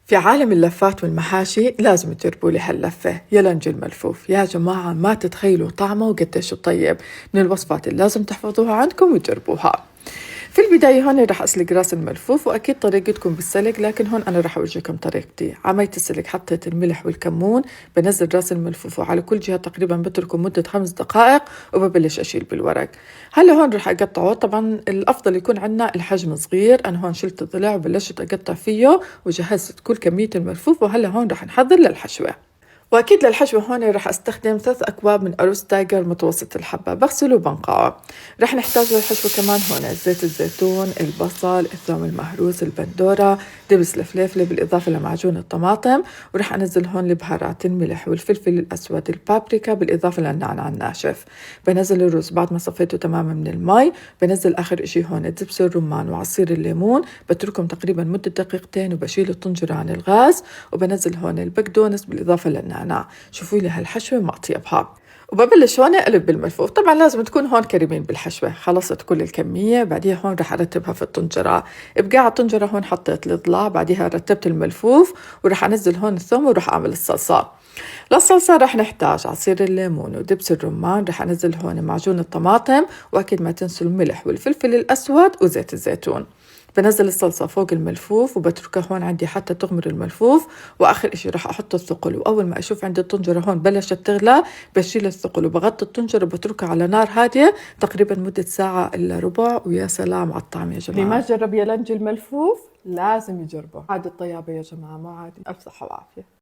في عالم اللفات والمحاشي لازم تجربوا لي هاللفة يلنج الملفوف. يا جماعة ما تتخيلوا طعمه وقديش طيب، من الوصفات اللي لازم تحفظوها عندكم وتجربوها. في البداية هون رح أسلق راس الملفوف، وأكيد طريقتكم بالسلق، لكن هون أنا رح أورجيكم طريقتي. عملت السلق حطيت الملح والكمون، بنزل راس الملفوف وعلى كل جهة تقريبا بتركه مدة 5 دقائق وببلش أشيل بالورق. هلا هون رح أقطعه، طبعا الأفضل يكون عندنا الحجم صغير. أنا هون شلت الضلع وبلشت أقطع فيه وجهزت كل كمية الملفوف، وهلا هون رح نحضر للحشوة. واكيد للحشوة هون رح استخدم 3 اكواب من ارز تايجر متوسط الحبة، بغسله وبنقعه. رح نحتاج للحشوة كمان هون زيت الزيتون، البصل، الثوم المهروس، البندورة، دبس الفلفل، بالاضافة لمعجون الطماطم. ورح انزل هون البهارات، الملح والفلفل الاسود، البابريكا، بالاضافة للنعناع الناشف. بنزل الرز بعد ما صفيته تماما من المي. بنزل اخر اشي هون دبس الرمان وعصير الليمون، بتركهم تقريبا مدة دقيقتين وبشيل الطنجرة عن الغاز. وبنزل هون البقدونس بالاضافة للنعناع. شوفوا لي هالحشوة ما أطيبها. وببلش هون أقلب بالملفوف. طبعا لازم تكون هون كريمين بالحشوة. خلصت كل الكمية، بعديها هون رح أرتبها في الطنجرة. بقى على الطنجرة هون حطيت الضلع، بعديها رتبت الملفوف، ورح أنزل هون الثوم ورح أعمل الصلصة. للصلصة رح نحتاج عصير الليمون ودبس الرمان. رح أنزل هون معجون الطماطم، وأكيد ما تنسوا الملح والفلفل الأسود وزيت الزيتون. بنزل الصلصة فوق الملفوف وبتركها هون عندي حتى تغمر الملفوف. وآخر إشي رح أحط الثقل، وأول ما أشوف عندي الطنجرة هون بلشت تغلى بشيل الثقل وبغطي الطنجرة وبتركها على نار هادية تقريبا مدة ساعة إلا ربع. ويا سلام على الطعم يا جماعة. اللي ما جرب يلنج الملفوف لازم يجربه. عادي الطيابة يا جماعة، مو عادي. ألف صحة وعافية.